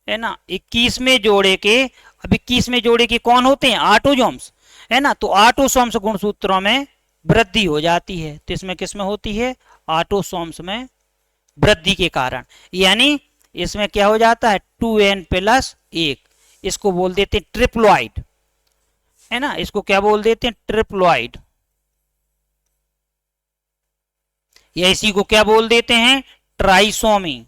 है ना, 21वें जोड़े के, अब 21वें जोड़े के कौन होते हैं, ऑटोसोम्स, है ना। तो ऑटोसोम्स गुणसूत्रों में वृद्धि हो जाती है। तो इसमें किसमें होती है, ऑटोसोम्स में वृद्धि के कारण, यानी इसमें क्या हो जाता है 2n+1, इसको बोल देते हैं ट्रिप्लॉइड, है ना। इसको क्या बोल देते हैं, ट्रिप्लॉइड, या इसी को क्या बोल देते हैं, ट्राइसोमी।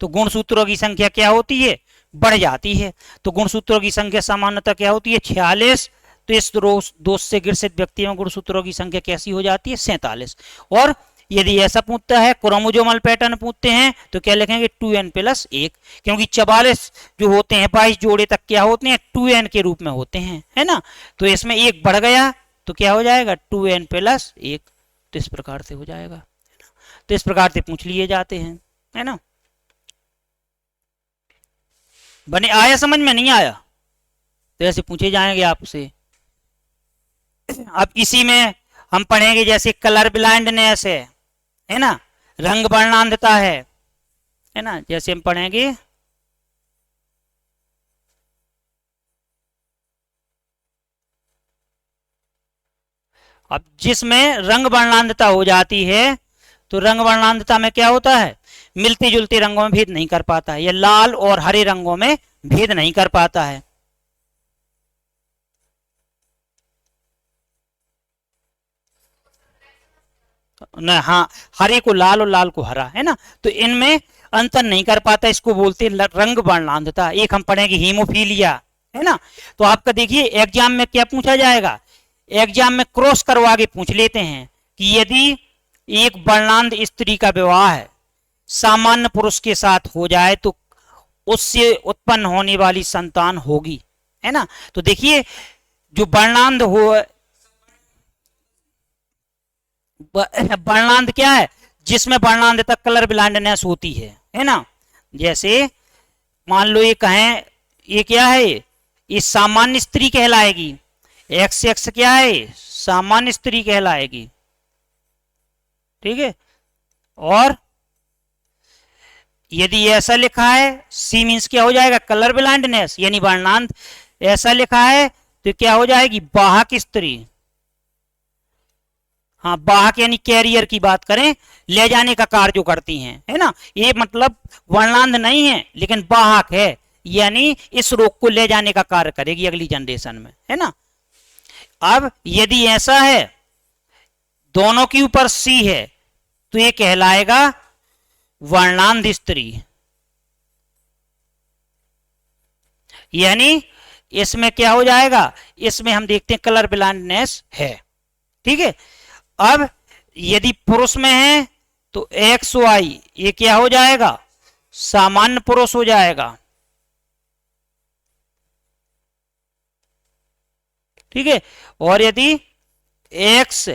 तो गुणसूत्रों की संख्या क्या होती है, बढ़ जाती है। तो गुणसूत्रों की संख्या सामान्यतः क्या होती है, 46। तो इस दोष से ग्रसित व्यक्ति में गुणसूत्रों की संख्या कैसी हो जाती है, 47। और यदि ऐसा पूछता है, क्रोमोसोमल पैटर्न पूछते हैं, तो क्या लिखेंगे 2n+1, क्योंकि 44 जो होते हैं 22 जोड़े तक क्या होते हैं, 2n के रूप में होते हैं, है ना। तो इसमें एक बढ़ गया तो क्या हो जाएगा 2n+1। तो इस प्रकार से हो जाएगा, तो इस प्रकार से पूछ लिए जाते हैं, है ना। बने, आया समझ में, नहीं आया तो ऐसे पूछे जाएंगे आपसे। अब इसी में हम पढ़ेंगे जैसे कलर ब्लाइंडनेस है ना, रंग वर्णांधता है ना, जैसे हम पढ़ेंगे अब जिसमें रंग वर्णांधता हो जाती है, तो रंग वर्णांधता में क्या होता है, मिलते जुलते रंगों में भेद नहीं कर पाता है, या लाल और हरे रंगों में भेद नहीं कर पाता है। न, हाँ, हरे को लाल और लाल को हरा, है ना। तो इनमें अंतर नहीं कर पाता, इसको बोलते हैं रंग वर्णांधता। एक हम पढ़ेंगे हीमोफीलिया, है ना। तो आपका देखिए एग्जाम में क्या पूछा जाएगा, एग्जाम में क्रॉस करवा के पूछ लेते हैं कि यदि एक वर्णांध स्त्री का विवाह है सामान्य पुरुष के साथ हो जाए तो उससे उत्पन्न होने वाली संतान होगी, है ना। तो देखिए जो वर्णांध हो, वर्णांध क्या है, जिसमें वर्णांधता कलर ब्लाइंडनेस होती है ना। जैसे मान लो ये कहें ये क्या है, ये सामान्य स्त्री कहलाएगी। एक्स एक्स क्या है, सामान्य स्त्री कहलाएगी। ठीक है। और यदि ऐसा लिखा है, सी मीन्स क्या हो जाएगा, कलर ब्लाइंडनेस यानी वर्णांध। ऐसा लिखा है तो क्या हो जाएगी, वाहक स्त्री। हाँ, वाहक यानी कैरियर की बात करें, ले जाने का कार्य जो करती हैं, है ना। ये मतलब वर्णांध नहीं है लेकिन वाहक है, यानी इस रोग को ले जाने का कार्य करेगी अगली जनरेशन में, है ना। अब यदि ऐसा है, दोनों के ऊपर सी है, तो ये कहलाएगा वर्णांध स्त्री। यानी इसमें क्या हो जाएगा, इसमें हम देखते हैं कलर ब्लाइंडनेस है। ठीक है। अब यदि पुरुष में है तो एक्स वाई ये क्या हो जाएगा, सामान्य पुरुष हो जाएगा। ठीक है। और यदि एक्स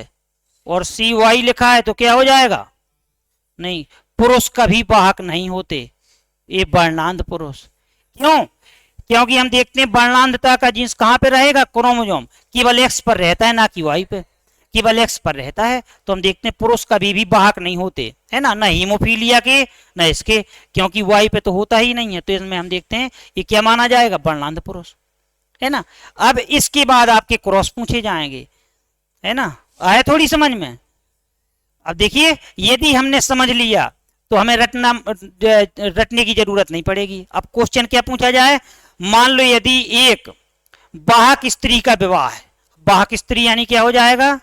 और सी वाई लिखा है तो क्या हो जाएगा, नहीं, पुरुष कभी वाहक नहीं होते, ये वर्णांध पुरुष। क्यों, क्योंकि हम देखते हैं वर्णांधता का जींस कहां पे रहेगा, क्रोमोसोम केवल एक्स पर रहता है, ना कि वाई पे, केवल एक्स पर रहता है। तो हम देखते हैं पुरुष कभी भी वाहक नहीं होते, है ना, ना हीमोफीलिया के ना इसके, क्योंकि वाई पे तो होता ही नहीं है। तो इसमें हम देखते हैं ये क्या माना जाएगा, वर्णांध पुरुष, है ना। अब इसके बाद आपके क्रॉस पूछे जाएंगे, है ना, आए थोड़ी समझ में। अब देखिए, यदि हमने समझ लिया तो हमें रटने की जरूरत नहीं पड़ेगी। अब क्वेश्चन क्या पूछा जाए, मान लो यदि एक वाहक स्त्री का विवाह है, वाहक स्त्री यानी क्या हो जाएगा,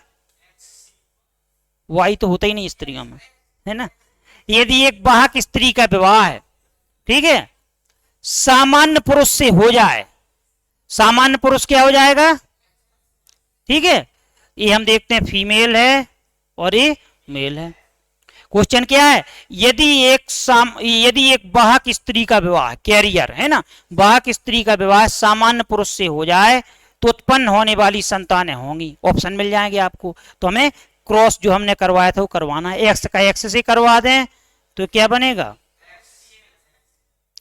वाई तो होता ही नहीं स्त्रियों में, है ना। यदि एक वाहक स्त्री का विवाह है, ठीक है, सामान्य पुरुष से हो जाए, सामान्य पुरुष क्या हो जाएगा, ठीक है, ये हम देखते हैं फीमेल है और ये मेल है। क्वेश्चन क्या है, यदि एक वाहक स्त्री का विवाह, कैरियर, है ना, वाहक स्त्री का विवाह सामान्य पुरुष से हो जाए तो उत्पन्न होने वाली संतानें होंगी। ऑप्शन मिल जाएंगे आपको। तो हमें क्रॉस जो हमने करवाया था वो करवाना है। एक्स का एक्स से करवा दें तो क्या बनेगा,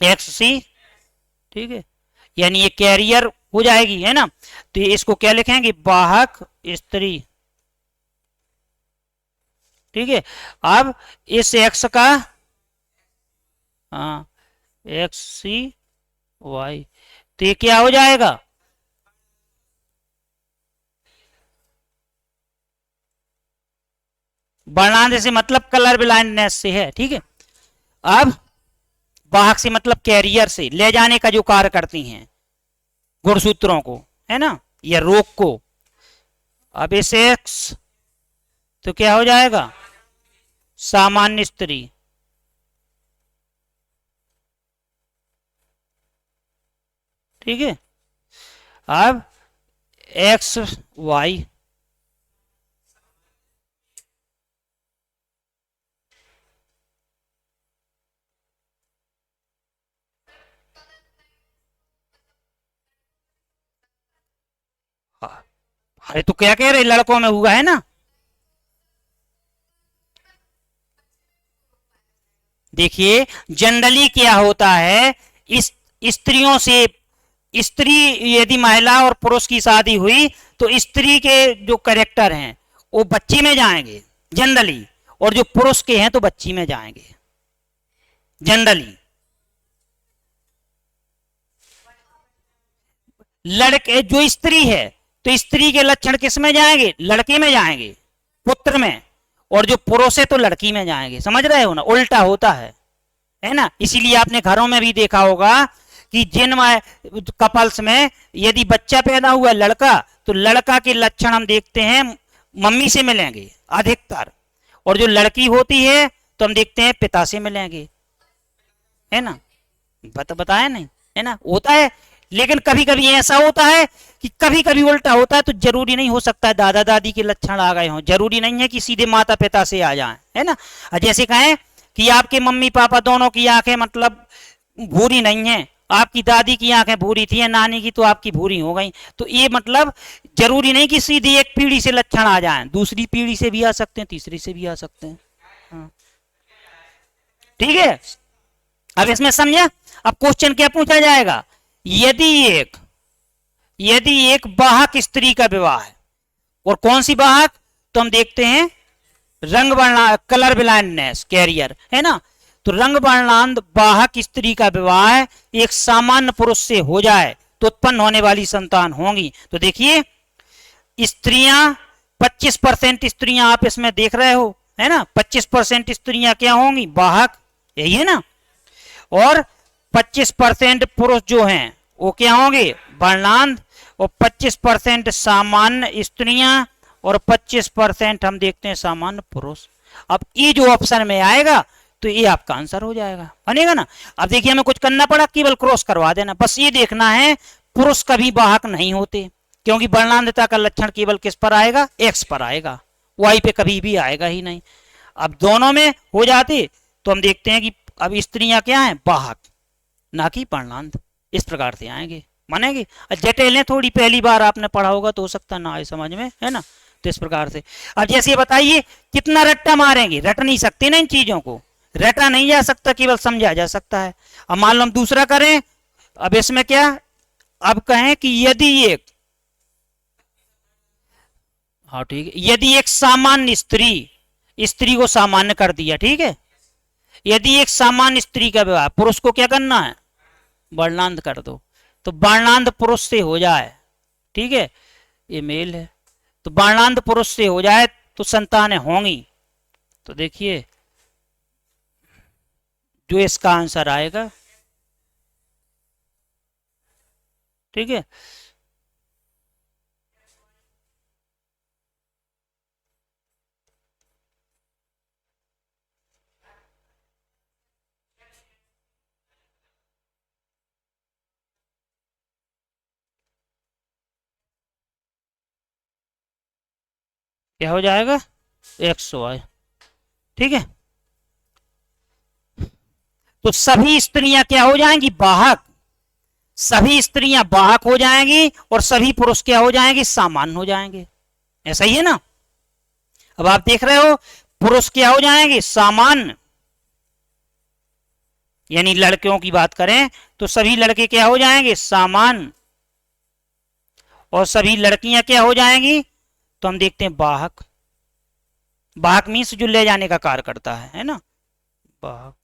एक्स सी। ठीक है, यानी ये कैरियर हो जाएगी, है ना। तो इसको क्या लिखेंगे, वाहक स्त्री। ठीक है। अब इस एक्स का, हाँ, एक्स सी वाई, तो ये क्या हो जाएगा, वर्णांध से मतलब कलर ब्लाइंडनेस से है। ठीक है। अब वाहक से मतलब कैरियर से, ले जाने का जो कार्य करती हैं गुणसूत्रों को, है ना, या रोग को। अब इस एक्स तो क्या हो जाएगा, सामान्य स्त्री। ठीक है। अब एक्स वाई, अरे तो क्या कह रहे, लड़कों में हुआ है ना। देखिए जनरली क्या होता है, इस स्त्रियों से, स्त्री यदि महिला और पुरुष की शादी हुई तो स्त्री के जो कैरेक्टर हैं वो बच्ची में जाएंगे जनरली, और जो पुरुष के हैं तो बच्ची में जाएंगे जनरली। लड़के जो स्त्री है तो स्त्री के लक्षण किस में जाएंगे, लड़के में जाएंगे, पुत्र में, और जो पुरुष है तो लड़की में जाएंगे। समझ रहे हो ना, उल्टा होता है ना। इसीलिए आपने घरों में भी देखा होगा कि जिन कपल्स में यदि बच्चा पैदा हुआ लड़का, तो लड़का के लक्षण हम देखते हैं मम्मी से मिलेंगे अधिकतर, और जो लड़की होती है तो हम देखते हैं पिता से मिलेंगे, है ना। बताया नहीं, है ना, होता है। लेकिन कभी कभी ऐसा होता है कि कभी कभी उल्टा होता है, तो जरूरी नहीं हो सकता है दादा दादी के लक्षण आ गए हों, जरूरी नहीं है कि सीधे माता पिता से आ जाएं, है ना। जैसे कहें कि आपके मम्मी पापा दोनों की आंखें मतलब भूरी नहीं है, आपकी दादी की आंखें भूरी थी, नानी की तो आपकी भूरी हो गई, तो ये मतलब जरूरी नहीं कि सीधी एक पीढ़ी से लक्षण आ जाएं, दूसरी पीढ़ी से भी आ सकते हैं, तीसरी से भी आ सकते हैं। हाँ। ठीक है। अब इसमें समझा। अब क्वेश्चन क्या पूछा जाएगा, यदि एक यदि एक वाहक स्त्री का विवाह है, और कौन सी वाहक, तो हम देखते हैं रंग वर्णा कलर ब्लाइंडनेस कैरियर है ना, तो रंग वर्णांध वाहक स्त्री का विवाह एक सामान्य पुरुष से हो जाए तो उत्पन्न होने वाली संतान होंगी। तो देखिए स्त्रियां 25% स्त्रियां आप इसमें देख रहे हो है ना, 25% स्त्रियां क्या होंगी, वाहक, यही है ना, और 25% पुरुष जो हैं वो क्या होंगे, वर्णांध, और 25% सामान्य स्त्रियां और 25% हम देखते हैं सामान्य पुरुष। अब ये जो ऑप्शन में आएगा तो ये आपका आंसर हो जाएगा, बनेगा ना। अब देखिए हमें कुछ करना पड़ा, केवल क्रॉस करवा देना, बस ये देखना है पुरुष कभी वाहक नहीं होते, क्योंकि वर्णांधता का लक्षण केवल किस पर आएगा, एक्स पर आएगा, वाई पे कभी भी आएगा ही नहीं। अब दोनों में हो जाते तो हम देखते हैं कि अब स्त्रियां क्या हैं, वाहक, ना कि वर्णांध, इस प्रकार से आएंगे, मानेंगे। जटिल है थोड़ी, पहली बार आपने पढ़ा होगा तो हो सकता ना आए समझ में, है ना, तो इस प्रकार से। अब जैसे बताइए कितना रट्टा मारेंगे, रट नहीं सकते ना इन चीजों को, रटा नहीं जा सकता, केवल समझा जा सकता है। अब मान लो हम दूसरा करें, अब इसमें क्या, अब कहें कि यदि एक, हाँ ठीक है, यदि एक सामान्य स्त्री, स्त्री को सामान्य कर दिया, ठीक है, यदि एक सामान्य स्त्री का विवाह, पुरुष को क्या करना है, वर्णांध कर दो, तो वर्णांध पुरुष से हो जाए, ठीक है, ये मेल है, तो वर्णांध पुरुष से हो जाए तो संतानें होंगी। तो देखिए जो इसका आंसर आएगा, ठीक है, क्या हो जाएगा, 100, ठीक है। तो सभी स्त्रियां क्या हो जाएंगी, वाहक, सभी स्त्रियां वाहक हो जाएंगी और सभी पुरुष क्या हो जाएंगे, सामान्य हो जाएंगे, ऐसा ही है ना। अब आप देख रहे हो पुरुष क्या हो जाएंगे, सामान्य, यानी लड़कियों की बात करें तो सभी लड़के क्या हो जाएंगे, सामान्य, और सभी लड़कियां क्या हो जाएंगी, तो हम देखते हैं वाहक, वाहक मीन्स जो ले जाने का कार्य करता है ना, वाहक।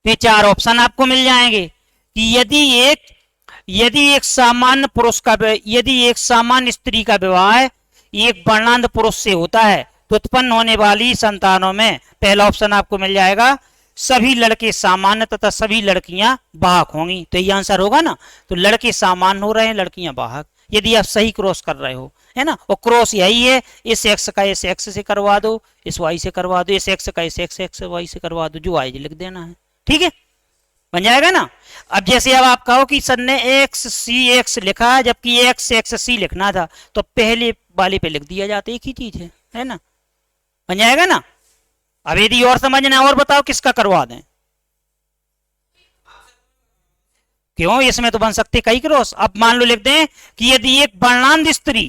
ये 4 ऑप्शन आपको मिल जाएंगे कि यदि एक सामान्य पुरुष का, यदि एक सामान्य स्त्री का विवाह एक वर्णांध पुरुष से होता है तो उत्पन्न होने वाली संतानों में पहला ऑप्शन आपको मिल जाएगा, सभी लड़के सामान्य तथा सभी लड़कियां वाहक होंगी, तो ये आंसर होगा ना। तो लड़के सामान्य हो रहे हैं, लड़कियां वाहक, यदि आप सही क्रॉस कर रहे हो, है ना, और क्रॉस यही है, इस एक्स का इस एक्स से करवा दो, इस वाई से करवा दो, इस एक्स का इस एक्स वाई से करवा दो, जो आई लिख देना है, ठीक है, बन जाएगा ना। अब जैसे अब आप कहो कि सर ने एक्स सी एक्स लिखा जबकि एक्स एक्स सी लिखना था, तो पहले वाले पे लिख दिया जाता, एक ही चीज है ना, बन जाएगा ना। अब यदि और समझना और बताओ किसका करवा दें, क्यों, इसमें तो बन सकते कई क्रॉस। अब मान लो लिख दें कि यदि एक वर्णांध स्त्री,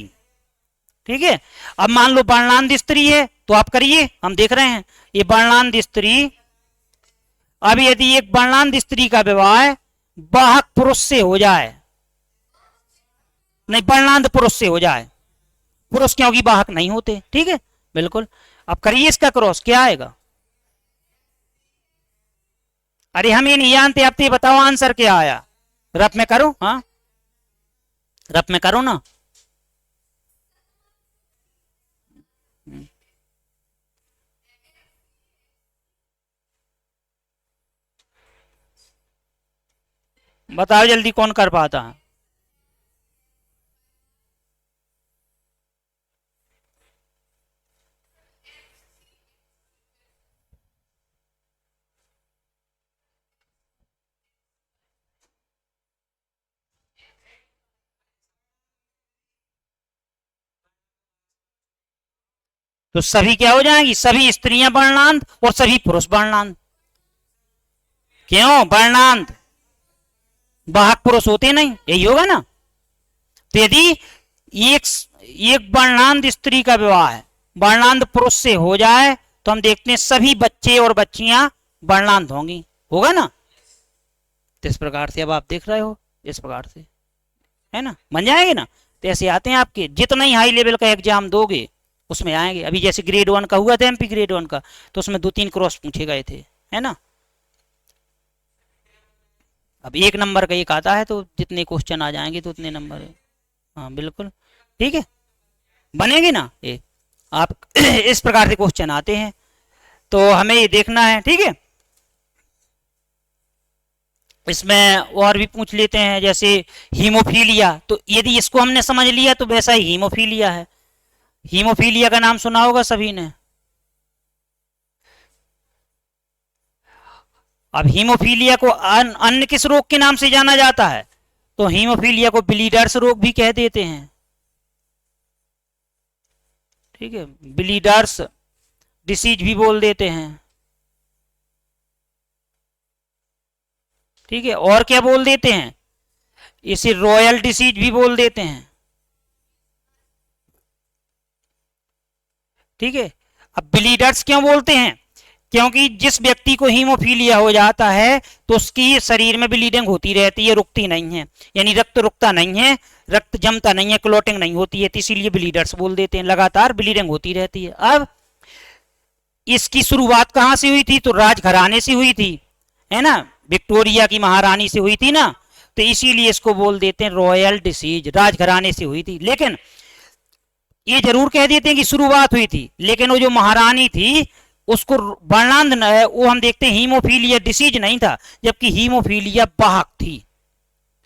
ठीक है, अब मान लो वर्णांध स्त्री है तो आप करिए, हम देख रहे हैं ये वर्णांध स्त्री, अब यदि एक वर्णांध स्त्री का विवाह वाहक पुरुष से हो जाए, नहीं वर्णांध पुरुष से हो जाए, पुरुष क्योंकि वाहक नहीं होते, ठीक है, बिल्कुल। अब करिए इसका क्रॉस, क्या आएगा, अरे हम ये नहीं जानते, अब तो बताओ आंसर क्या आया, रफ में करो, हाँ रफ में करो ना, बताओ जल्दी कौन कर पाता है। तो सभी क्या हो जाएंगी, सभी स्त्रियां वर्णांध और सभी पुरुष वर्णांध, क्यों, वर्णांध वाहक पुरुष होते नहीं, यही होगा ना। तो यदि एक एक वर्णांध स्त्री का विवाह है वर्णांध पुरुष से हो जाए तो हम देखते हैं सभी बच्चे और बच्चियां वर्णांध होंगी, होगा ना। तो इस प्रकार से अब आप देख रहे हो, इस प्रकार से, है ना, बन जाएंगे ना। तो ऐसे आते हैं आपके, जितना ही हाई लेवल का एग्जाम दोगे उसमें आएंगे। अभी जैसे ग्रेड 1 का हुआ था, एमपी ग्रेड 1 का, तो उसमें 2-3 क्रॉस पूछे गए थे, है ना। अब 1 नंबर का एक आता है, तो जितने क्वेश्चन आ जाएंगे तो उतने नंबर है। हाँ बिल्कुल ठीक है, बनेगी ना ये। आप इस प्रकार से क्वेश्चन आते हैं, तो हमें ये देखना है, ठीक है। इसमें और भी पूछ लेते हैं, जैसे हीमोफीलिया, तो यदि इसको हमने समझ लिया तो वैसा ही हीमोफीलिया है। हीमोफीलिया का नाम सुना होगा सभी ने। अब हीमोफीलिया को अन्य किस रोग के नाम से जाना जाता है, तो हीमोफीलिया को ब्लीडर्स रोग भी कह देते हैं, ठीक है, ब्लीडर्स डिसीज भी बोल देते हैं, ठीक है। और क्या बोल देते हैं, इसे रॉयल डिसीज भी बोल देते हैं, ठीक है। अब ब्लीडर्स क्यों बोलते हैं, क्योंकि जिस व्यक्ति को हीमोफीलिया हो जाता है तो उसकी शरीर में ब्लीडिंग होती रहती है, रुकती नहीं है, यानी रक्त रुकता नहीं है, रक्त जमता नहीं है, क्लोटिंग नहीं होती है, तो इसीलिए ब्लीडर्स बोल देते हैं, लगातार ब्लीडिंग होती रहती है। अब इसकी शुरुआत कहां से हुई थी, तो राजघराने से हुई थी, है ना, विक्टोरिया की महारानी से हुई थी ना, तो इसीलिए इसको बोल देते हैं रॉयल डिसीज, राजघराने से हुई थी। लेकिन ये जरूर कह देते हैं कि शुरुआत हुई थी, लेकिन वो जो महारानी थी उसको वर्णांध वो हम देखते हैं हीमोफीलिया डिसीज नहीं था, जबकि हीमोफीलिया वाहक थी,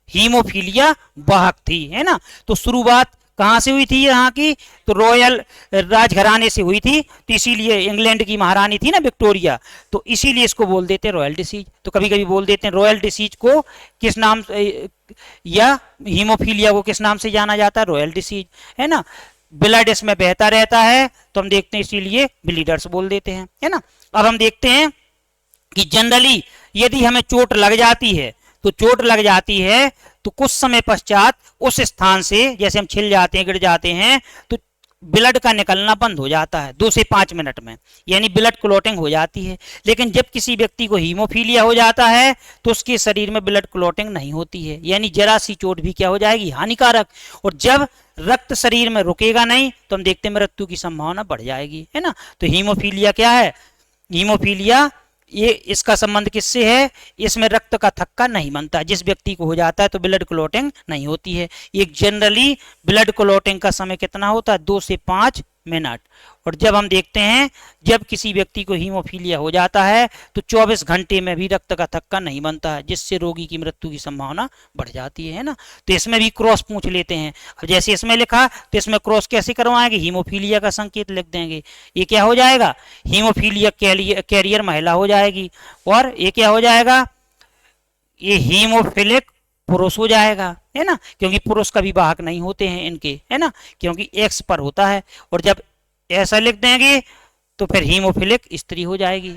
हीमोफीलिया वाहक थी, है ना। तो शुरुआत कहां से हुई थी यहाँ की, तो रॉयल राजघराने से हुई थी, तो इसीलिए इंग्लैंड की महारानी थी ना विक्टोरिया, तो इसीलिए इसको बोल देते हैं रॉयल डिसीज। तो कभी कभी बोल देते हैं रॉयल डिसीज को किस नाम या हीमोफीलिया को किस नाम से जाना जाता है, रॉयल डिसीज, है ना। ब्लड इसमें बहता रहता है तो हम देखते हैं, इसीलिए ब्लीडर्स बोल देते हैं, है ना। अब हम देखते हैं कि जनरली यदि हमें चोट लग जाती है, तो चोट लग जाती है तो कुछ समय पश्चात उस स्थान से, जैसे हम छिल जाते हैं, गिर जाते हैं, तो ब्लड का निकलना बंद हो जाता है 2 से 5 मिनट में, यानी ब्लड क्लॉटिंग हो जाती है। लेकिन जब किसी व्यक्ति को हीमोफीलिया हो जाता है तो उसके शरीर में ब्लड क्लॉटिंग नहीं होती है, यानी जरा सी चोट भी क्या हो जाएगी, हानिकारक। और जब रक्त शरीर में रुकेगा नहीं तो हम देखते हैं मृत्यु की संभावना बढ़ जाएगी, है ना। तो हीमोफीलिया क्या है, हीमोफीलिया ये इसका संबंध किससे है, इसमें रक्त का थक्का नहीं बनता, जिस व्यक्ति को हो जाता है तो ब्लड क्लॉटिंग नहीं होती है। एक जनरली ब्लड क्लॉटिंग का समय कितना होता है, 2 से 5 मिनट। और जब हम देखते हैं जब किसी व्यक्ति को हीमोफीलिया हो जाता है तो 24 घंटे में भी रक्त का थक्का नहीं बनता है, जिससे रोगी की मृत्यु की संभावना बढ़ जाती है ना। तो इसमें भी क्रॉस पूछ लेते हैं। अब जैसे इसमें लिखा तो इसमें क्रॉस कैसे करवाएंगे, हीमोफीलिया का संकेत लिख देंगे, ये क्या हो जाएगा, हीमोफीलिया कैरियर महिला हो जाएगी। और ये क्या हो जाएगा, ये हीमोफिलिक पुरुष हो जाएगा, है ना, क्योंकि पुरुष कभी वाहक नहीं होते हैं इनके, है ना, क्योंकि एक्स पर होता है। और जब ऐसा लिख देंगे तो फिर हीमोफिलिक स्त्री हो जाएगी।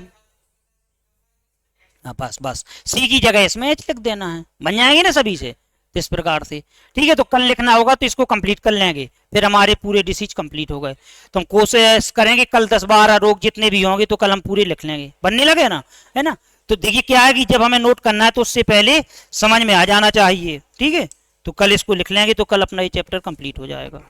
हाँ बस बस, सी की जगह इसमें एच लिख देना है, बन जाएंगे ना सभी से इस प्रकार से, ठीक है। तो कल लिखना होगा तो इसको कंप्लीट कर लेंगे, फिर हमारे पूरे डिसीज कंप्लीट हो गए। तो हम कोशिश करेंगे कल 10-12 रोग जितने भी होंगे तो कल हम पूरे लिख लेंगे, बनने लगे ना, है ना। तो देखिए क्या है कि जब हमें नोट करना है तो उससे पहले समझ में आ जाना चाहिए, ठीक है। तो कल इसको लिख लेंगे तो कल अपना ये चैप्टर कंप्लीट हो जाएगा।